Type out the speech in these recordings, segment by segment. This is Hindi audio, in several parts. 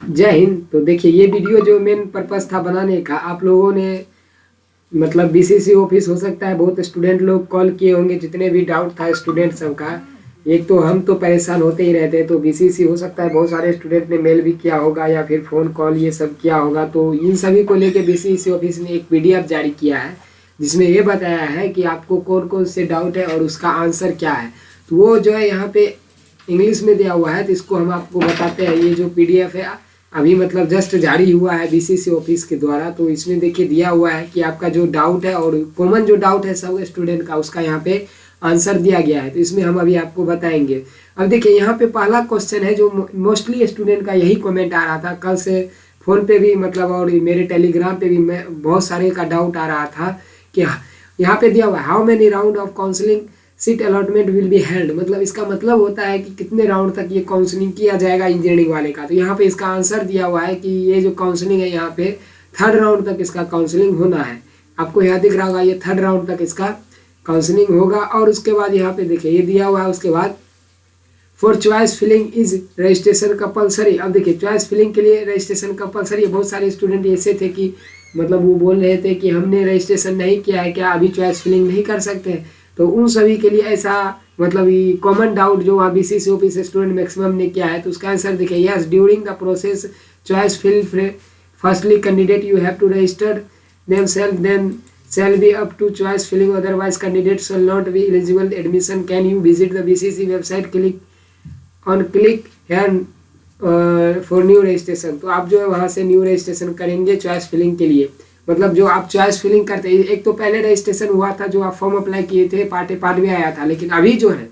जय हिंद। तो देखिए, ये वीडियो जो मेन पर्पस था बनाने का, आप लोगों ने मतलब बीसीसी ऑफिस हो सकता है बहुत स्टूडेंट लोग कॉल किए होंगे, जितने भी डाउट था स्टूडेंट सब का। एक तो हम तो परेशान होते ही रहते हैं, तो बीसीसी हो सकता है बहुत सारे स्टूडेंट ने मेल भी किया होगा या फिर फ़ोन कॉल ये सब किया होगा। तो इन सभी को लेके बीसीसी ऑफिस ने एक पीडीएफ जारी किया है, जिसमें ये बताया है कि आपको कौन कौन से डाउट है और उसका आंसर क्या है। तो वो जो है यहाँ पे इंग्लिश में दिया हुआ है, तो इसको हम आपको बताते हैं। ये जो पीडीएफ है अभी मतलब जस्ट जारी हुआ है बीसीसी ऑफिस के द्वारा। तो इसमें देखिए दिया हुआ है कि आपका जो डाउट है और कॉमन जो डाउट है सब स्टूडेंट का, उसका यहाँ पे आंसर दिया गया है। तो इसमें हम अभी आपको बताएंगे। अब देखिए यहाँ पे पहला क्वेश्चन है जो मोस्टली स्टूडेंट का यही कमेंट आ रहा था कल से, फ़ोन पे भी मतलब और मेरे टेलीग्राम पे भी मैं बहुत सारे का डाउट आ रहा था कि यहाँ पे दिया हुआ है how many round of counselling seat allotment will be held. मतलब इसका मतलब होता है कि कितने राउंड तक ये काउंसलिंग किया जाएगा इंजीनियरिंग वाले का। तो यहाँ पे इसका आंसर दिया हुआ है कि ये जो काउंसलिंग है यहाँ पे 3rd राउंड तक इसका काउंसलिंग होना है। आपको यहाँ दिख रहा होगा ये 3rd राउंड तक इसका काउंसलिंग होगा। और उसके बाद यहाँ पे देखिए ये दिया हुआ है, उसके बाद for choice filling is registration compulsory. अब देखिए चॉइस फिलिंग के लिए रजिस्ट्रेशन कंपलसरी है। बहुत सारे स्टूडेंट ऐसे थे कि मतलब वो बोल रहे थे कि हमने रजिस्ट्रेशन नहीं किया है, क्या अभी चॉइस फिलिंग नहीं कर सकते। तो उन सभी के लिए ऐसा मतलब ये कॉमन डाउट जो वहाँ बीसीसी ऑफिस स्टूडेंट मैक्सिमम ने किया है। तो उसका आंसर देखिए yes during the process choice fill firstly candidate you have to register themselves, then shall be up to choice filling, otherwise candidates shall not be eligible admission. Can you visit the BCC website, click here for new registration। तो आप जो है वहाँ से न्यू रजिस्ट्रेशन करेंगे चॉइस फिलिंग के लिए। मतलब जो आप चॉइस फिलिंग करते हैं, एक तो पहले रजिस्ट्रेशन हुआ था जो आप फॉर्म अप्लाई किए थे, पार्ट भी आया था, लेकिन अभी जो है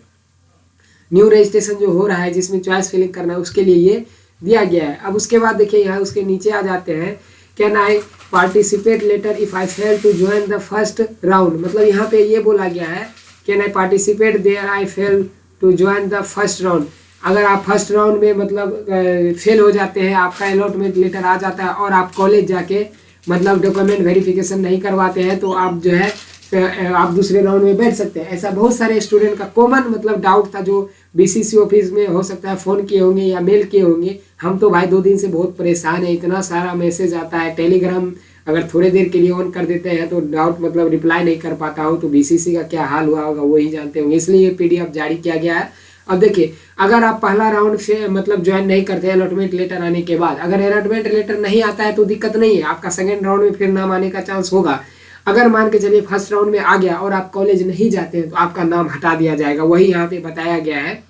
न्यू रजिस्ट्रेशन जो हो रहा है जिसमें चॉइस फिलिंग करना है उसके लिए ये दिया गया है। अब उसके बाद देखिए यहाँ उसके नीचे आ जाते हैं, can I participate later if I fail to join the first round. मतलब यहाँ पे ये बोला गया है can I participate there I fail to join the first round. अगर आप फर्स्ट राउंड में मतलब फेल हो जाते हैं, आपका अलॉटमेंट लेटर आ जाता है और आप कॉलेज जाके मतलब डॉक्यूमेंट वेरिफिकेशन नहीं करवाते हैं, तो आप जो है आप दूसरे राउंड में बैठ सकते हैं। ऐसा बहुत सारे स्टूडेंट का कॉमन मतलब डाउट था जो बीसीसी ऑफिस में हो सकता है फ़ोन किए होंगे या मेल किए होंगे। हम तो भाई 2 दिन से बहुत परेशान है, इतना सारा मैसेज आता है। टेलीग्राम अगर थोड़ी देर के लिए ऑन कर देते हैं तो डाउट मतलब रिप्लाई नहीं कर पाता हूँ। तो बीसीसी का क्या हाल हुआ होगा वही जानते होंगे, इसलिए ये पीडीएफ जारी किया गया है। अब देखिए अगर आप पहला राउंड से मतलब ज्वाइन नहीं करते हैं अलॉटमेंट लेटर आने के बाद, अगर अलॉटमेंट लेटर नहीं आता है तो दिक्कत नहीं है, आपका सेकेंड राउंड में फिर नाम आने का चांस होगा। अगर मान के चलिए फर्स्ट राउंड में आ गया और आप कॉलेज नहीं जाते हैं तो आपका नाम हटा दिया जाएगा। वही यहाँ पे बताया गया है,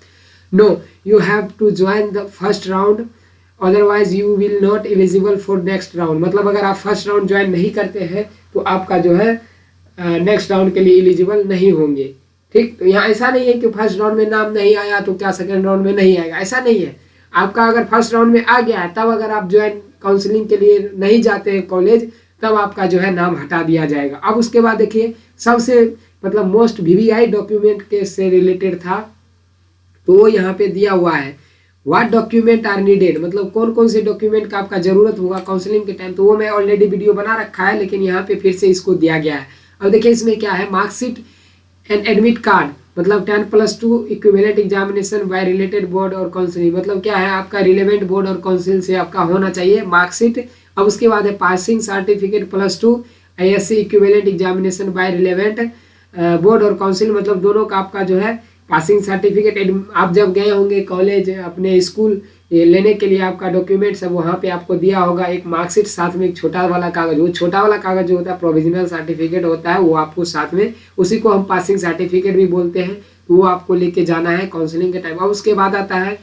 no you have to join the first round otherwise you will not eligible for next round. मतलब अगर आप फर्स्ट राउंड ज्वाइन नहीं करते हैं तो आपका जो है नेक्स्ट राउंड के लिए एलिजिबल नहीं होंगे। ठीक, तो यहाँ ऐसा नहीं है कि फर्स्ट राउंड में नाम नहीं आया तो क्या सेकेंड राउंड में नहीं आएगा, ऐसा नहीं है। आपका अगर फर्स्ट राउंड में आ गया है तब अगर आप ज्वाइन काउंसलिंग के लिए नहीं जाते हैं कॉलेज, तब आपका जो है नाम हटा दिया जाएगा। अब उसके बाद देखिए सबसे मतलब मोस्ट वीवीआई डॉक्यूमेंट के से रिलेटेड था, तो वो यहाँ पे दिया हुआ है व्हाट डॉक्यूमेंट आर नीडेड। मतलब कौन कौन से डॉक्यूमेंट का आपका जरूरत होगा काउंसलिंग के टाइम। तो वो मैं ऑलरेडी वीडियो बना रखा है, लेकिन यहाँ पे फिर से इसको दिया गया है। अब देखिए इसमें क्या है, मार्कशीट एंड एडमिट कार्ड, मतलब 10+2 equivalent examination by related board और काउंसिल। मतलब क्या है, आपका रिलेवेंट बोर्ड और काउंसिल से आपका होना चाहिए मार्कशीट। अब उसके बाद है passing certificate +2 ASC equivalent examination by relevant board और काउंसिल। मतलब दोनों का आपका जो है पासिंग सर्टिफिकेट, आप जब गए होंगे कॉलेज अपने स्कूल लेने के लिए आपका डॉक्यूमेंट सब वहाँ पे आपको दिया होगा, एक मार्कशीट साथ में एक छोटा वाला कागज। वो छोटा वाला कागज जो होता है प्रोविजनल सर्टिफिकेट होता है, वो आपको साथ में, उसी को हम पासिंग सर्टिफिकेट भी बोलते हैं। तो वो आपको लेके जाना है काउंसलिंग के टाइम। अब उसके बाद आता है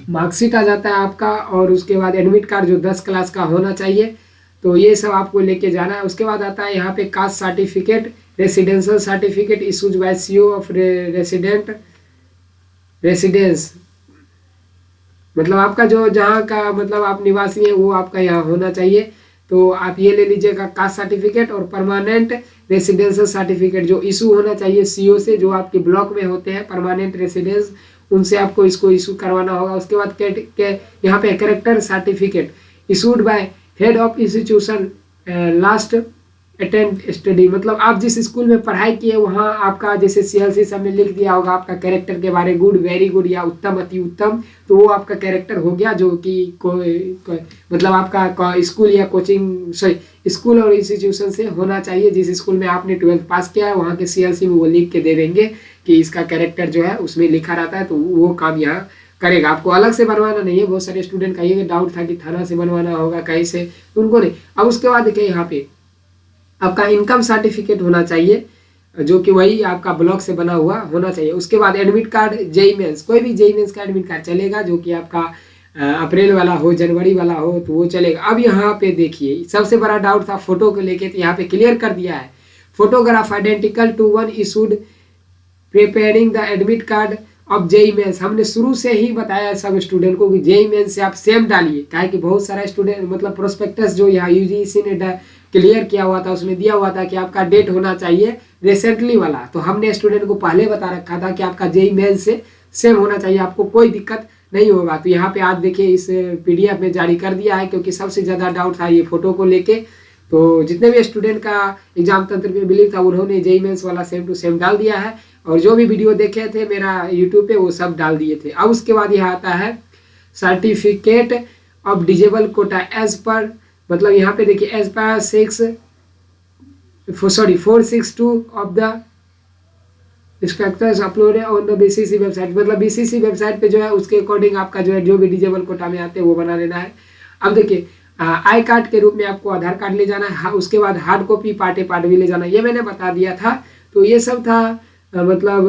मार्कशीट आ जाता है आपका, और उसके बाद एडमिट कार्ड जो 10 क्लास का होना चाहिए। तो ये सब आपको लेके जाना है। उसके बाद आता है यहाँ पे caste certificate, residential certificate issues by CO of residence. मतलब आपका जो जहाँ का मतलब आप निवासी हैं वो आपका यहाँ होना चाहिए। तो आप ये ले लीजिएगा कास्ट सर्टिफिकेट और परमानेंट रेसिडेंशियल सर्टिफिकेट जो इशू होना चाहिए सीओ से, जो आपके ब्लॉक में होते हैं परमानेंट रेसिडेंस, उनसे आपको इसको इशू करवाना होगा। उसके बाद यहाँ पे character certificate issued by head of institution last attend study, मतलब आप जिस स्कूल में पढ़ाई किए वहाँ आपका जैसे CLC सब में लिख दिया होगा आपका कैरेक्टर के बारे, गुड, वेरी गुड या उत्तम, अति उत्तम, तो वो आपका कैरेक्टर हो गया, जो कि मतलब आपका स्कूल या कोचिंग, सॉरी स्कूल और इंस्टीट्यूशन से होना चाहिए। जिस स्कूल में आपने 12th पास किया है वहाँ के CLC में वो लिख के दे देंगे कि इसका कैरेक्टर जो है उसमें लिखा रहता है, तो वो काम यहाँ करेगा। आपको अलग से बनवाना नहीं है। बहुत सारे स्टूडेंट का ये डाउट था कि थाना से बनवाना होगा कहीं से, उनको नहीं। अब उसके बाद देखिए यहाँ पे आपका इनकम सर्टिफिकेट होना चाहिए, जो कि वही आपका ब्लॉक से बना हुआ होना चाहिए। उसके बाद एडमिट कार्ड, जेई मेंस, कोई भी जेई मेंस का एडमिट कार्ड चलेगा, जो कि आपका अप्रैल वाला हो, जनवरी वाला हो, तो वो चलेगा। अब यहाँ पे देखिए सबसे बड़ा डाउट था फोटो को लेके, तो यहाँ पे क्लियर कर दिया है, photograph identical to one issued preparing the admit card of JEE Mains. हमने शुरू से ही बताया सब स्टूडेंट को कि जेई मेंस से आप सेम डालिए, काहे कि बहुत सारा स्टूडेंट मतलब प्रोस्पेक्टस जो यहाँ यूजीसी ने क्लियर किया हुआ था उसमें दिया हुआ था कि आपका डेट होना चाहिए रिसेंटली वाला, तो हमने स्टूडेंट को पहले बता रखा था कि आपका जेई मेंस से सेम होना चाहिए, आपको कोई दिक्कत नहीं होगा। तो यहाँ पे आज देखिए इस PDF में जारी कर दिया है, क्योंकि सबसे ज़्यादा डाउट था ये फोटो को लेके। तो जितने भी स्टूडेंट का एग्जाम तंत्र पे बिलीव था उन्होंने जेई मेंस वाला सेम टू सेम डाल दिया है, और जो भी वीडियो देखे थे मेरा यूट्यूब पे वो सब डाल दिए थे। अब उसके बाद यहाँ आता है certificate of disable quota as per, मतलब यहाँ पे देखिए as per 462 of the structures upload on the BCC website, मतलब BCC वेबसाइट पे जो है उसके अकॉर्डिंग आपका जो है जो भी डिजेबल कोटा में आते हैं वो बना लेना है। अब देखिए आई कार्ड के रूप में आपको आधार कार्ड ले जाना है, उसके बाद हार्ड कॉपी पार्ट भी ले जाना है, ये मैंने बता दिया था। तो ये सब था मतलब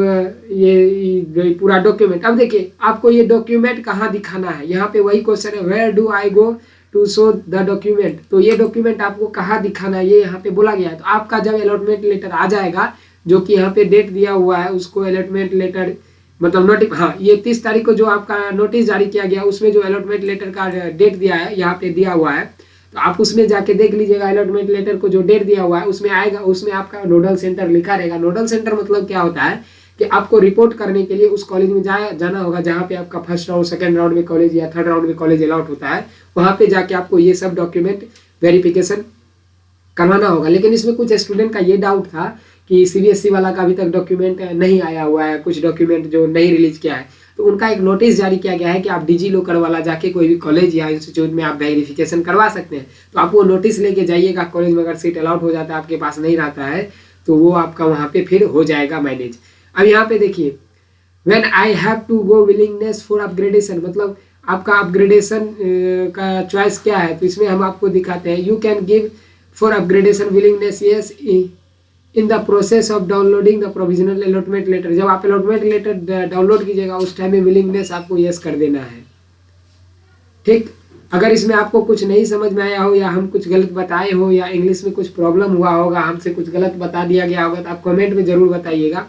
ये पूरा डॉक्यूमेंट। अब देखिए आपको ये डॉक्यूमेंट कहाँ दिखाना है, यहाँ पे वही क्वेश्चन है, where do I go to show the document. तो ये डॉक्यूमेंट आपको कहाँ दिखाना है ये यहाँ पे बोला गया है। तो आपका जब अलॉटमेंट लेटर आ जाएगा, जो कि यहाँ पे डेट दिया हुआ है, उसको अलॉटमेंट लेटर मतलब ये 30 तारीख को जो आपका नोटिस जारी किया गया उसमें जो अलॉटमेंट लेटर का डेट दिया है यहाँ पे दिया हुआ है, तो आप उसमें जाके देख लीजिएगा। अलॉटमेंट लेटर को जो डेट दिया हुआ है उसमें आएगा, उसमें आपका नोडल सेंटर लिखा रहेगा। नोडल सेंटर मतलब क्या होता है कि आपको रिपोर्ट करने के लिए उस कॉलेज में जाना होगा जहाँ पे आपका फर्स्ट राउंड, सेकंड राउंड में कॉलेज या थर्ड राउंड में कॉलेज अलॉट होता है, वहाँ पे जाके आपको ये सब डॉक्यूमेंट वेरिफिकेशन करवाना होगा। लेकिन इसमें कुछ स्टूडेंट का ये डाउट था कि CBSE वाला का अभी तक डॉक्यूमेंट नहीं आया हुआ है, कुछ डॉक्यूमेंट जो नहीं रिलीज किया है, तो उनका एक नोटिस जारी किया गया है कि आप डिजी लॉकर वाला जाके कोई भी कॉलेज या इंस्टीट्यूट में आप वेरिफिकेशन करवा सकते हैं। तो आप वो नोटिस लेके जाइएगा, कॉलेज में अगर सीट अलॉट हो जाता है आपके पास नहीं रहता है तो वो आपका वहाँ पे फिर हो जाएगा मैनेज। अब यहाँ पे देखिए when I have to go willingness for upgradation, मतलब आपका अपग्रेडेशन का चॉइस क्या है, तो इसमें हम आपको दिखाते हैं। You can give for upgradation willingness yes in the process of downloading the provisional allotment letter. जब आप अलॉटमेंट लेटर डाउनलोड कीजिएगा उस टाइम में विलिंगनेस आपको यस कर देना है, ठीक। अगर इसमें आपको कुछ नहीं समझ में आया हो या हम कुछ गलत बताए हो या इंग्लिश में कुछ प्रॉब्लम हुआ होगा, हमसे कुछ गलत बता दिया गया होगा, तो आप कमेंट में जरूर बताइएगा।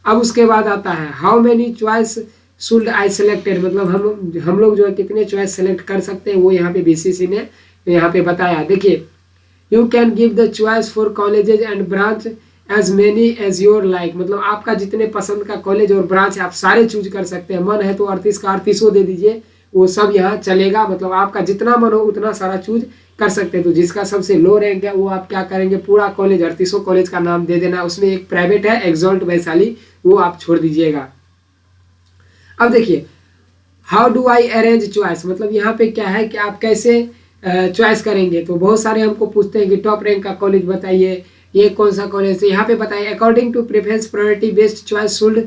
अब उसके बाद आता है how many choice should I selected, मतलब हम लोग जो है कितने चॉइस सेलेक्ट कर सकते हैं, वो यहाँ पे BCC ने यहाँ पे बताया। देखिए you can give the choice for colleges and branch as many as your like, मतलब आपका जितने पसंद का कॉलेज और ब्रांच है आप सारे चूज कर सकते हैं। मन है तो 38 का 38 दे दीजिए, वो सब यहाँ चलेगा, मतलब आपका जितना मन हो उतना सारा चूज कर सकते हैं। तो जिसका सबसे लो रैंक है वो आप क्या करेंगे, पूरा कॉलेज 38 कॉलेज का नाम दे देना, उसमें एक प्राइवेट है एक्सॉल्ट वैशाली, वो आप छोड़ दीजिएगा। अब देखिए how do I arrange choice, मतलब यहाँ पे क्या है कि आप कैसे चॉइस करेंगे। तो बहुत सारे हमको पूछते हैं कि टॉप रैंक का कॉलेज बताइए, ये कौन सा कॉलेज है, यहाँ पे बताइए according to preference priority based choice should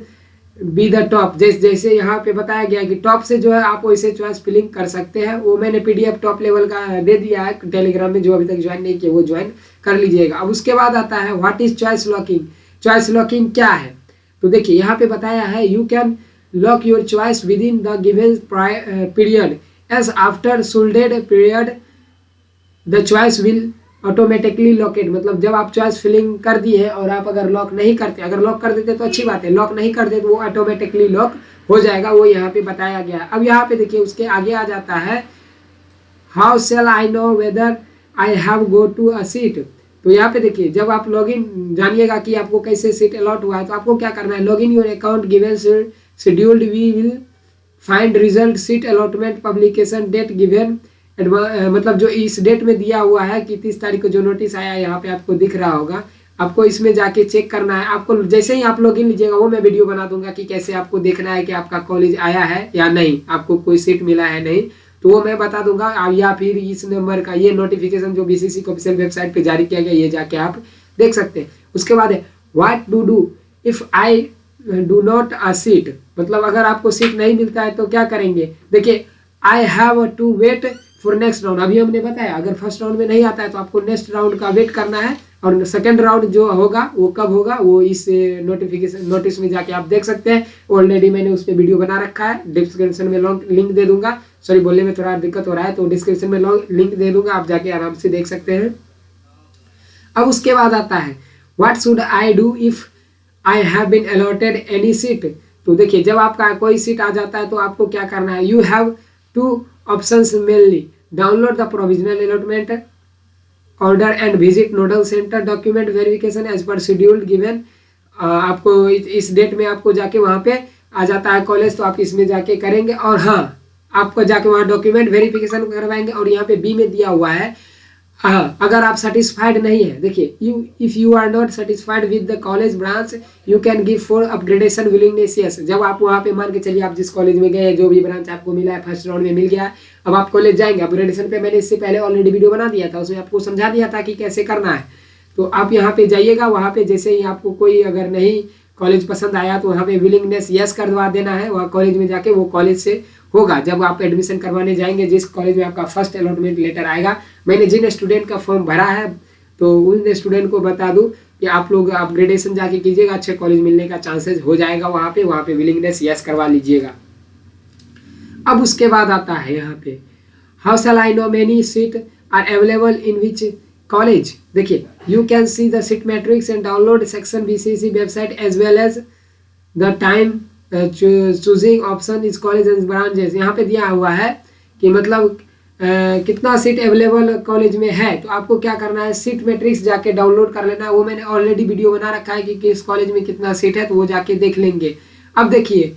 be the top. जैसे यहाँ पे बताया गया कि टॉप से जो है आप वैसे चॉइस फिलिंग कर सकते हैं, वो मैंने PDF टॉप लेवल का दे दिया है टेलीग्राम में, जो अभी तक ज्वाइन नहीं किया वो ज्वाइन कर लीजिएगा। अब उसके बाद आता है what is choice locking, choice locking क्या है। तो देखिए यहाँ पे बताया है you can lock your choice within the given period as after soldered period the choice will automatically locked, मतलब जब आप चॉइस फिलिंग कर दी है और आप अगर लॉक नहीं करते, अगर लॉक कर देते तो अच्छी बात है, लॉक नहीं करते तो वो ऑटोमेटिकली लॉक हो जाएगा, वो यहाँ पे बताया गया है। अब यहाँ पे देखिए उसके आगे आ जाता है how shall I know whether I have go to a seat. तो यहाँ पे देखिए जब आप लॉगिन जानिएगा कि आपको कैसे सीट अलॉट हुआ है, तो आपको क्या करना है, login your account given scheduled we will find result seat allotment publication date given मतलब जो इस डेट में दिया हुआ है कि 30 तारीख को जो नोटिस आया है, यहाँ पे आपको दिख रहा होगा, आपको इसमें जाके चेक करना है। आपको जैसे ही आप लॉगिन लीजिएगा वो मैं वीडियो बना दूंगा कि कैसे आपको देखना है कि आपका कॉलेज आया है या नहीं, आपको कोई सीट मिला है नहीं, तो वो मैं बता दूंगा। या फिर इस नंबर का ये नोटिफिकेशन जो बीसीसी की ऑफिशियल वेबसाइट पे जारी किया गया, ये जाके आप देख सकते हैं। उसके बाद है what to do if I do not a seat, मतलब अगर आपको सीट नहीं मिलता है तो क्या करेंगे। देखिए I have to wait for next round, अभी हमने बताया अगर फर्स्ट राउंड में नहीं आता है तो आपको नेक्स्ट राउंड का वेट करना है, और सेकंड राउंड जो होगा वो कब होगा वो इस नोटिफिकेशन नोटिस में जाके आप देख सकते हैं। ऑलरेडी मैंने उस पर वीडियो बना रखा है, डिस्क्रिप्शन में लिंक दे दूंगा। सॉरी बोलने में थोड़ा दिक्कत हो रहा है, तो डिस्क्रिप्शन में लिंक दे दूंगा, आप जाके आराम से देख सकते हैं। अब उसके बाद आता है what should I do if I have been allotted any seat. तो देखिए जब आपका कोई सीट आ जाता है तो आपको क्या करना है, you have two options mainly, download the provisional allotment order and visit nodal centre, document verification as per scheduled given. आपको इस डेट में आपको जाके वहाँ पे आ जाता है कॉलेज, तो आप इसमें जाके करेंगे। और हाँ, आपको जाके वहाँ डॉक्यूमेंट वेरिफिकेशन करवाएंगे। और यहाँ पे बी में दिया हुआ है अगर आप सेटिस्फाइड नहीं है, देखिए if you are not satisfied with the college branch you can give for upgradation willingness. Yes, जब आप वहाँ पे मान के चलिए आप जिस कॉलेज में गए, जो भी ब्रांच आपको मिला है फर्स्ट राउंड में मिल गया, अब आप कॉलेज जाएंगे। अपग्रेडेशन पे मैंने इससे पहले ऑलरेडी वीडियो बना दिया था, उसमें आपको समझा दिया था कि कैसे करना है। तो आप यहाँ पे जाइएगा, वहाँ पे जैसे ही आपको कोई अगर नहीं कॉलेज पसंद आया तो वहाँ पे विलिंगनेस यस करवा देना है। वहाँ कॉलेज में जाके वो कॉलेज से होगा, जब आप एडमिशन करवाने जाएंगे जिस कॉलेज में आपका फर्स्ट अलॉटमेंट लेटर आएगा। मैंने जिन स्टूडेंट का फॉर्म भरा है तो उन स्टूडेंट को बता दूं कि आप लोग अपग्रेडेशन जाके कीजिएगा, अच्छे कॉलेज मिलने का चांसेस हो जाएगा। वहाँ पे विलिंगनेस यस करवा लीजिएगा। अब उसके बाद आता है यहाँ पे how shall I know many seat are available in which college. देखिए you can see the seat matrix and download section BCC website as well as the time choosing option is college and branches. यहाँ पे दिया हुआ है कि मतलब कितना सीट अवेलेबल कॉलेज में है, तो आपको क्या करना है, सीट मैट्रिक्स जाके डाउनलोड कर लेना है। वो मैंने ऑलरेडी वीडियो बना रखा है कि किस कॉलेज में कितना सीट है, तो वो जाके देख लेंगे। अब देखिए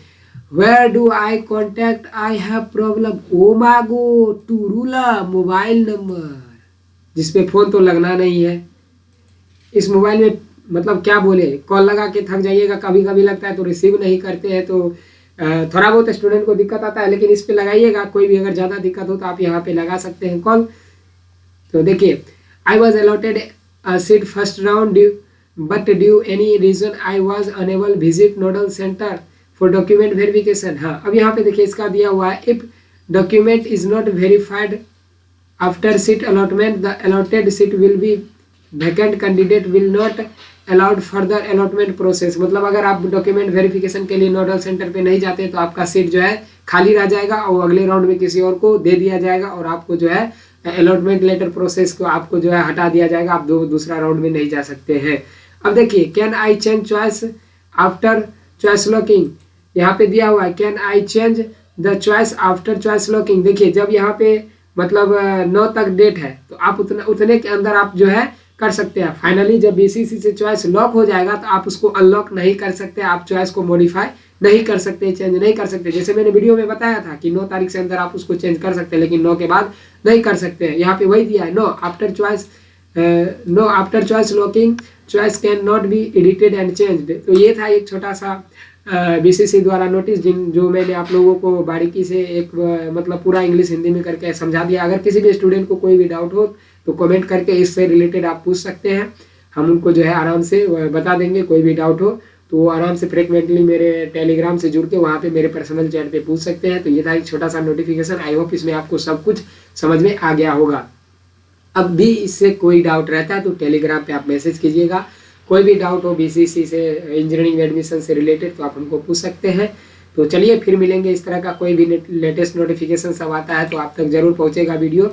where do I contact I have problem, ओ मागो टू रूला मोबाइल नंबर, जिसपे फोन तो लगना नहीं है। इस मोबाइल में मतलब क्या बोले, कॉल लगा के थक जाइएगा, कभी कभी लगता है तो रिसीव नहीं करते हैं, तो थोड़ा बहुत स्टूडेंट को दिक्कत आता है। लेकिन इस पे लगाइएगा, कोई भी अगर ज़्यादा दिक्कत हो तो आप यहाँ पे लगा सकते हैं कॉल। तो देखिए I was allotted seat first round due but due any reason I was unable visit nodal centre for document verification. हाँ, अब यहाँ पे देखिए इसका दिया हुआ है if document is not verified after seat allotment the allotted seat will be vacant, candidate will not allowed further allotment process. मतलब अगर आप डॉक्यूमेंट वेरिफिकेशन के लिए नोडल सेंटर पे नहीं जाते तो आपका सीट जो है खाली रह जाएगा और अगले राउंड में किसी और को दे दिया जाएगा और आपको जो है अलॉटमेंट लेटर प्रोसेस को आपको जो है हटा दिया जाएगा, आप दूसरा राउंड में नहीं जा सकते हैं। अब देखिए can I change choice after choice locking, यहाँ पे दिया हुआ है can I change the choice after choice locking. देखिए जब यहाँ पे मतलब 9 तक डेट है तो आप उतने के अंदर आप जो है कर सकते हैं। फाइनली जब बीसीसी से चॉइस लॉक हो जाएगा तो आप उसको अनलॉक नहीं कर सकते, आप चॉइस को मॉडिफाई नहीं कर सकते, चेंज नहीं कर सकते। जैसे मैंने वीडियो में बताया था कि 9 तारीख से अंदर आप उसको चेंज कर सकते हैं, लेकिन 9 के बाद नहीं कर सकते हैं। यहाँ पे वही दिया है know after choice locking choice can not be edited and changed. तो ये था एक छोटा सा बीसीसी द्वारा नोटिस जो मैंने आप लोगों को बारीकी से एक मतलब पूरा इंग्लिश हिंदी में करके समझा दिया। अगर किसी भी स्टूडेंट को कोई भी डाउट हो तो कमेंट करके इससे रिलेटेड आप पूछ सकते हैं, हम उनको जो है आराम से बता देंगे। कोई भी डाउट हो तो वो आराम से फ्रिक्वेंटली मेरे टेलीग्राम से जुड़ के वहाँ पे मेरे पर्सनल चैट पे पूछ सकते हैं। तो ये था एक छोटा सा नोटिफिकेशन, आई होप इसमें आपको सब कुछ समझ में आ गया होगा। अब भी इससे कोई डाउट रहता है तो टेलीग्राम पे आप मैसेज कीजिएगा। कोई भी डाउट हो बीसीसी से इंजीनियरिंग एडमिशन से रिलेटेड तो आप हमको पूछ सकते हैं। तो चलिए फिर मिलेंगे, इस तरह का कोई भी लेटेस्ट नोटिफिकेशन सब आता है तो आप तक जरूर पहुँचेगा वीडियो।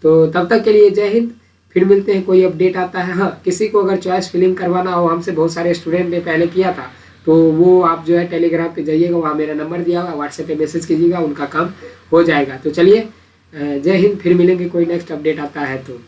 तो तब तक के लिए जय हिंद, फिर मिलते हैं, कोई अपडेट आता है। हाँ, किसी को अगर चॉइस फिलिंग करवाना हो, हमसे बहुत सारे स्टूडेंट ने पहले किया था, तो वो आप जो है टेलीग्राम पे जाइएगा, वहाँ मेरा नंबर दिया हुआ, व्हाट्सएप पे मैसेज कीजिएगा, उनका काम हो जाएगा। तो चलिए जय हिंद, फिर मिलेंगे, कोई नेक्स्ट अपडेट आता है तो।